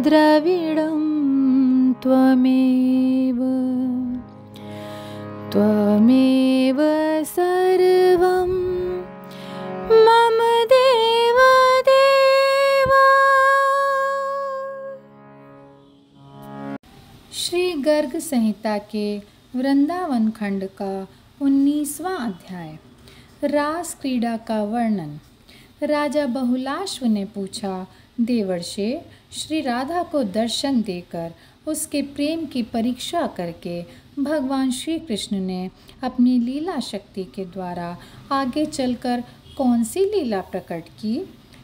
द्रविडं त्वमेव त्वमेव सर्वं मम देव देवा। श्री गर्ग संहिता के वृंदावन खंड का 19वां अध्याय। रास क्रीड़ा का वर्णन। राजा बहुलाश्व ने पूछा, देवर्षे, श्री राधा को दर्शन देकर उसके प्रेम की परीक्षा करके भगवान श्री कृष्ण ने अपनी लीला शक्ति के द्वारा आगे चलकर कौन सी लीला प्रकट की?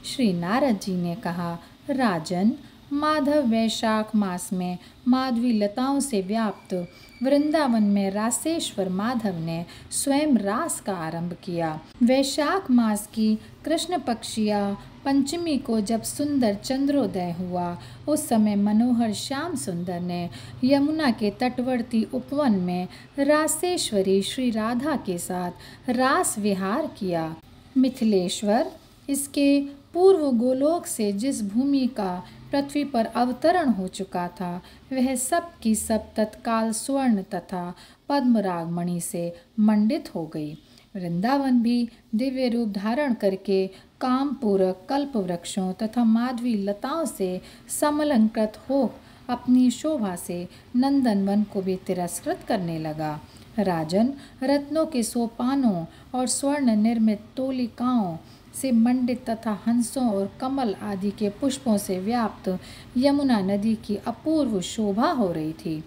श्री नारद जी ने कहा, राजन, माधव वैशाख मास में माधवी लताओं से व्याप्त वृंदावन में रासेश्वर माधव ने स्वयं रास का आरंभ किया। वैशाख मास की कृष्ण पक्षिया पंचमी को जब सुंदर चंद्रोदय हुआ, उस समय मनोहर श्याम सुंदर ने यमुना के तटवर्ती उपवन में रासेश्वरी श्री राधा के साथ रास विहार किया। मिथिलेश्वर, इसके पूर्व गोलोक से जिस भूमि का पृथ्वी पर अवतरण हो चुका था, वह सब की सब तत्काल स्वर्ण तथा पद्मराग मणि से मंडित हो गई। वृंदावन भी दिव्य रूप धारण करके कामपूरक कल्प वृक्षों तथा माधवी लताओं से समलंकृत हो अपनी शोभा से नंदनवन को भी तिरस्कृत करने लगा। राजन, रत्नों के सोपानों और स्वर्ण निर्मित तोलिकाओं से मंडित तथा हंसों और कमल आदि के पुष्पों से व्याप्त यमुना नदी की अपूर्व शोभा हो रही थी।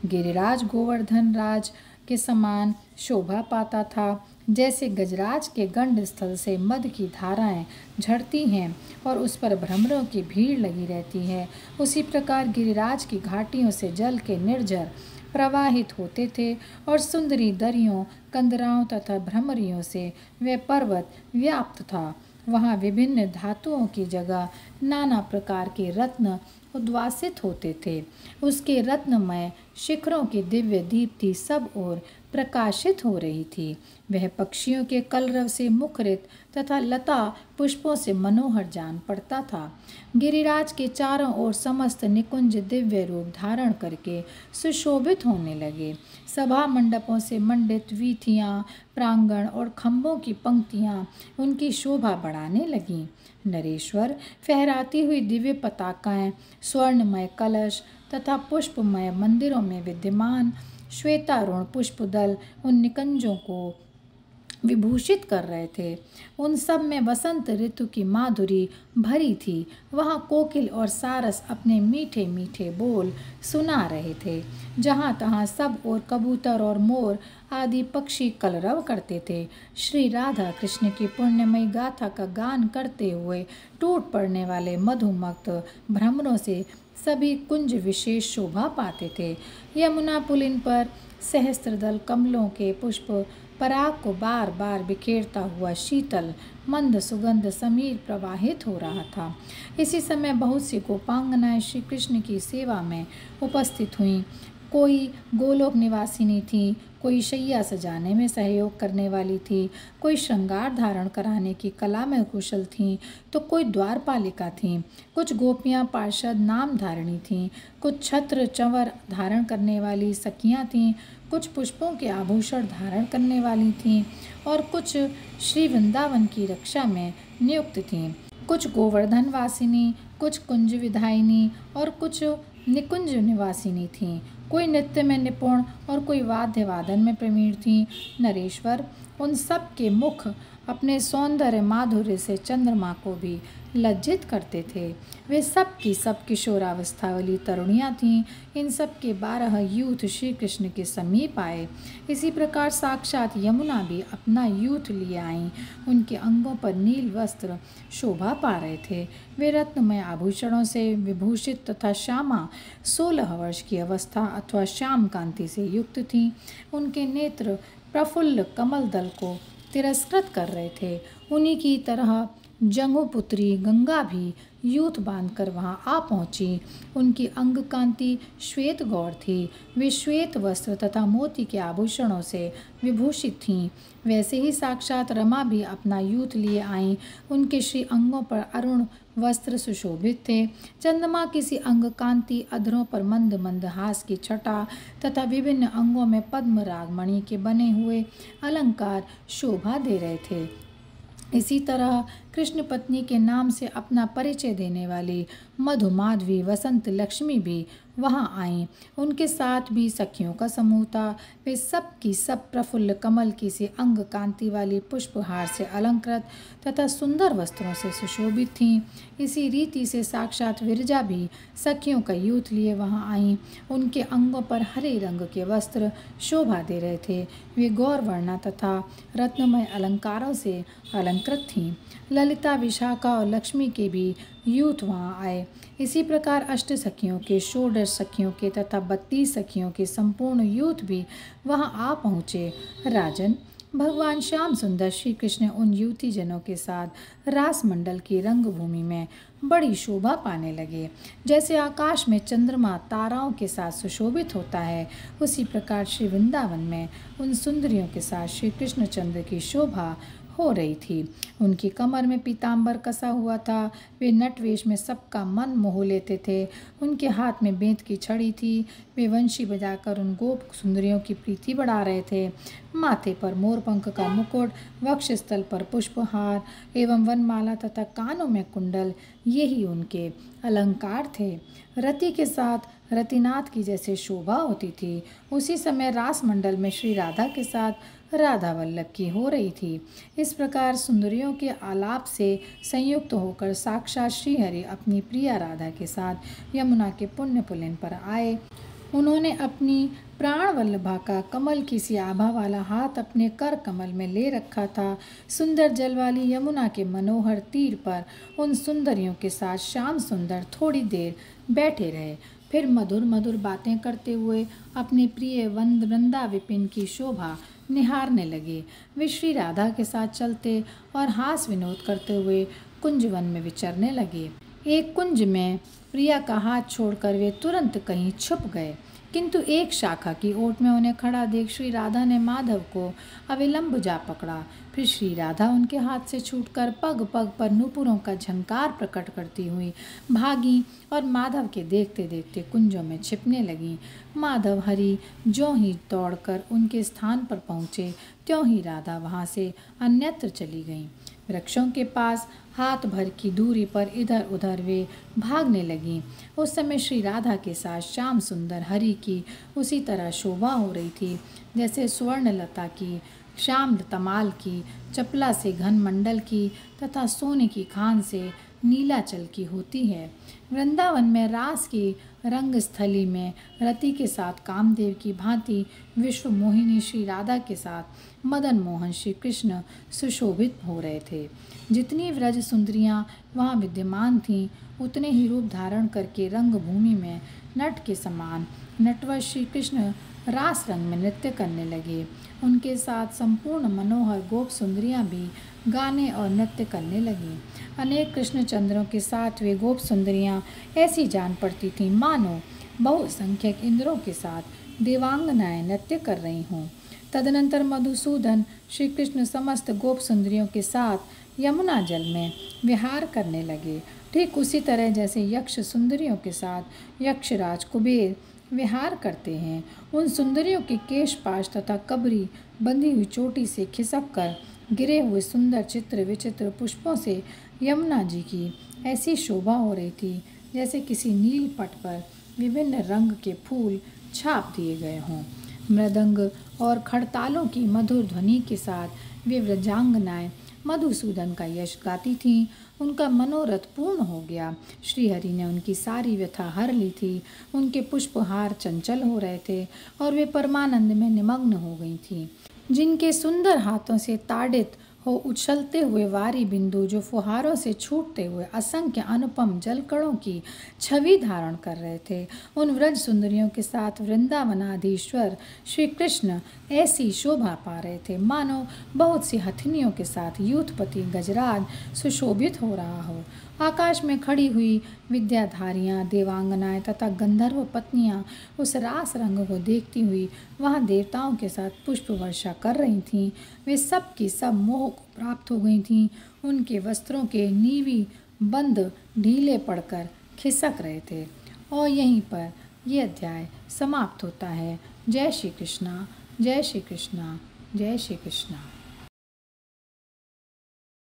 गिरिराज गोवर्धन राज के समान शोभा पाता था। जैसे गजराज के गंड स्थल से मद की धाराएं झड़ती हैं और उस पर भ्रमरों की भीड़ लगी रहती है, उसी प्रकार गिरिराज की घाटियों से जल के निर्झर प्रवाहित होते थे और सुंदरी दरियों, कंदराओं तथा भ्रमरियों से वह पर्वत व्याप्त था। वहाँ विभिन्न धातुओं की जगह नाना प्रकार के रत्न उद्वासित होते थे। उसके रत्नमय शिखरों की दिव्य दीप्ति सब ओर प्रकाशित हो रही थी। वह पक्षियों के कलरव से मुखरित तथा लता पुष्पों से मनोहर जान पड़ता था। गिरिराज के चारों ओर समस्त निकुंज दिव्य रूप धारण करके सुशोभित होने लगे। सभा मंडपों से मंडित वीथियाँ, प्रांगण और खम्भों की पंक्तियाँ उनकी शोभा बढ़ाने लगीं। नरेश्वर, फहराती हुई दिव्य पताकाएं, स्वर्णमय कलश तथा पुष्पमय मंदिरों में विद्यमान श्वेतारुण पुष्पदल उन निकुंजों को विभूषित कर रहे थे। उन सब में वसंत ऋतु की माधुरी भरी थी। वहाँ कोकिल और सारस अपने मीठे मीठे बोल सुना रहे थे। जहाँ तहाँ सब और कबूतर और मोर आदि पक्षी कलरव करते थे। श्री राधा कृष्ण की पुण्यमयी गाथा का गान करते हुए टूट पड़ने वाले मधुमक्त भ्रमरों से सभी कुंज विशेष शोभा पाते थे। यमुना पुलिन पर सहस्त्रदल कमलों के पुष्प पराग को बार बार बिखेरता हुआ शीतल मंद सुगंध समीर प्रवाहित हो रहा था। इसी समय बहुत सी गोपांगनाएं श्री कृष्ण की सेवा में उपस्थित हुईं। कोई गोलोक निवासिनी थी, कोई शैया सजाने में सहयोग करने वाली थी, कोई श्रृंगार धारण कराने की कला में कुशल थीं, तो कोई द्वारपालिका थीं। कुछ गोपियाँ पार्षद नाम धारणी थीं, कुछ छत्र चंवर धारण करने वाली सखियाँ थीं, कुछ पुष्पों के आभूषण धारण करने वाली थीं और कुछ श्री वृंदावन की रक्षा में नियुक्त थीं। कुछ गोवर्धन वासिनी, कुछ कुंज विधायिनी और कुछ निकुंज निवासिनी थीं। कोई नृत्य में निपुण और कोई वाद्य वादन में प्रवीण थीं। नरेश्वर, उन सब के मुख अपने सौंदर्य माधुर्य से चंद्रमा को भी लज्जित करते थे। वे सब की सब किशोरावस्था वाली तरुणियाँ थीं। इन सब के 12 यूथ श्री कृष्ण के समीप आए। इसी प्रकार साक्षात यमुना भी अपना यूथ लिए आईं। उनके अंगों पर नील वस्त्र शोभा पा रहे थे। वे रत्नमय आभूषणों से विभूषित तथा श्यामा 16 वर्ष की अवस्था अथवा श्याम कांति से युक्त थीं। उनके नेत्र प्रफुल्ल कमल दल को तिरस्कृत कर रहे थे। उन्हीं की तरह जंगुपुत्री गंगा भी यूथ बांधकर वहां आ पहुंची। उनकी अंग कांति श्वेत गौर थी। वे श्वेत वस्त्र तथा मोती के आभूषणों से विभूषित थीं। वैसे ही साक्षात रमा भी अपना यूथ लिए आईं। उनके श्री अंगों पर अरुण वस्त्र सुशोभित थे। चंद्रमा किसी अंग कांति, अधरों पर मंद मंद हास की छटा तथा विभिन्न अंगों में पद्म रागमणि के बने हुए अलंकार शोभा दे रहे थे। इसी तरह कृष्ण पत्नी के नाम से अपना परिचय देने वाली मधुमाधवी वसंत लक्ष्मी भी वहां आईं। उनके साथ भी सखियों का समूह था। वे सब की सब प्रफुल्ल कमल की सी अंग कांति वाली पुष्पहार से अलंकृत तथा सुंदर वस्त्रों से सुशोभित थीं। इसी रीति से साक्षात विरजा भी सखियों का यूथ लिए वहां आईं। उनके अंगों पर हरे रंग के वस्त्र शोभा दे रहे थे। वे गौर वर्णा तथा रत्नमय अलंकारों से अलंकृत थीं। ललिता, विशाखा और लक्ष्मी के भी यूथ वहां आए। इसी प्रकार अष्ट सखियों के, षोडश सखियों के तथा 32 सखियों के संपूर्ण यूथ भी वहां आ पहुँचे। राजन, भगवान श्याम सुंदर श्री कृष्ण उन युवती जनों के साथ रास मंडल की रंगभूमि में बड़ी शोभा पाने लगे। जैसे आकाश में चंद्रमा ताराओं के साथ सुशोभित होता है, उसी प्रकार श्री वृंदावन में उन सुंदरियों के साथ श्री कृष्णचंद्र की शोभा हो रही थी। उनकी कमर में पीताम्बर कसा हुआ था। वे नटवेश में सबका मन मोह लेते थे। उनके हाथ में बेंत की छड़ी थी। वे वंशी बजाकर उन गोप सुंदरियों की प्रीति बढ़ा रहे थे। माथे पर मोरपंख का मुकुट, वक्षस्थल पर पुष्पहार एवं वनमाला तथा कानों में कुंडल, यही उनके अलंकार थे। रति के साथ रतिनाथ की जैसे शोभा होती थी, उसी समय रास मंडल में श्री राधा के साथ राधा वल्लभ की हो रही थी। इस प्रकार सुंदरियों के आलाप से संयुक्त होकर साक्षात श्रीहरि अपनी प्रिया राधा के साथ यमुना के पुण्य पुलिन पर आए। उन्होंने अपनी प्राण वल्लभा का कमल की सी आभा वाला हाथ अपने कर कमल में ले रखा था। सुंदर जल वाली यमुना के मनोहर तीर पर उन सुंदरियों के साथ श्याम सुंदर थोड़ी देर बैठे रहे। फिर मधुर मधुर बातें करते हुए अपने प्रिय वृंदा विपिन की शोभा निहारने लगे। वे श्री राधा के साथ चलते और हास विनोद करते हुए कुंजवन में विचरने लगे। एक कुंज में प्रिया का हाथ छोड़कर वे तुरंत कहीं छुप गए, किंतु एक शाखा की ओट में उन्हें खड़ा देख श्री राधा ने माधव को अविलंब जा पकड़ा। फिर श्री राधा उनके हाथ से छूटकर पग पग पर नूपुरों का झंकार प्रकट करती हुई भागी और माधव के देखते देखते कुंजों में छिपने लगी। माधव हरि ज्यों ही दौड़कर उनके स्थान पर पहुँचे, त्यों ही राधा वहाँ से अन्यत्र चली गईं। वृक्षों के पास हाथ भर की दूरी पर इधर उधर वे भागने लगीं। उस समय श्री राधा के साथ श्याम सुंदर हरि की उसी तरह शोभा हो रही थी जैसे स्वर्णलता की, श्याम तमाल की, चपला से घन मंडल की तथा सोने की खान से नीलाचल की होती है। वृंदावन में रास की रंगस्थली में रति के साथ कामदेव की भांति विश्व मोहिनी श्री राधा के साथ मदन मोहन श्री कृष्ण सुशोभित हो रहे थे। जितनी व्रज सुंदरियां वहां विद्यमान थीं, उतने ही रूप धारण करके रंगभूमि में नट के समान नटवर श्री कृष्ण रास रंग में नृत्य करने लगे। उनके साथ संपूर्ण मनोहर गोप सुंदरियां भी गाने और नृत्य करने लगीं। अनेक कृष्णचंद्रों के साथ वे गोप सुंदरियां ऐसी जान पड़ती थीं मानो बहुसंख्यक इंद्रों के साथ देवांगनाएं नृत्य कर रही हों। तदनंतर मधुसूदन श्री कृष्ण समस्त गोप सुंदरियों के साथ यमुना जल में विहार करने लगे। ठीक उसी तरह जैसे यक्ष सुंदरियों के साथ यक्षराज कुबेर विहार करते हैं। उन सुंदरियों के केश पाश तथा कबरी बंधी हुई चोटी से खिसक कर गिरे हुए सुंदर चित्र विचित्र पुष्पों से यमुना जी की ऐसी शोभा हो रही थी जैसे किसी नील पट पर विभिन्न रंग के फूल छाप दिए गए हों। मृदंग और खड़तालों की मधुर ध्वनि के साथ वे व्रजांगनाएं मधुसूदन का यश गाती थीं। उनका मनोरथ पूर्ण हो गया। श्रीहरि ने उनकी सारी व्यथा हर ली थी। उनके पुष्पहार चंचल हो रहे थे और वे परमानंद में निमग्न हो गई थीं। जिनके सुंदर हाथों से ताड़ित हो उछलते हुए वारी बिंदु जो फुहारों से छूटते हुए असंख्य अनुपम जलकणों की छवि धारण कर रहे थे। उन व्रज सुंदरियों के साथ वृंदावनाधीश्वर श्री कृष्ण ऐसी शोभा पा रहे थे मानो बहुत सी हथिनियों के साथ यूथपति गजराज सुशोभित हो रहा हो। आकाश में खड़ी हुई विद्याधारियाँ, देवांगनाएं तथा गंधर्व पत्नियाँ उस रास रंग को देखती हुई वहाँ देवताओं के साथ पुष्प वर्षा कर रही थीं। वे सब की सब मोह को प्राप्त हो गई थीं। उनके वस्त्रों के नीवी बंद ढीले पड़कर खिसक रहे थे। और यहीं पर यह अध्याय समाप्त होता है। जय श्री कृष्णा, जय श्री कृष्णा, जय श्री कृष्णा।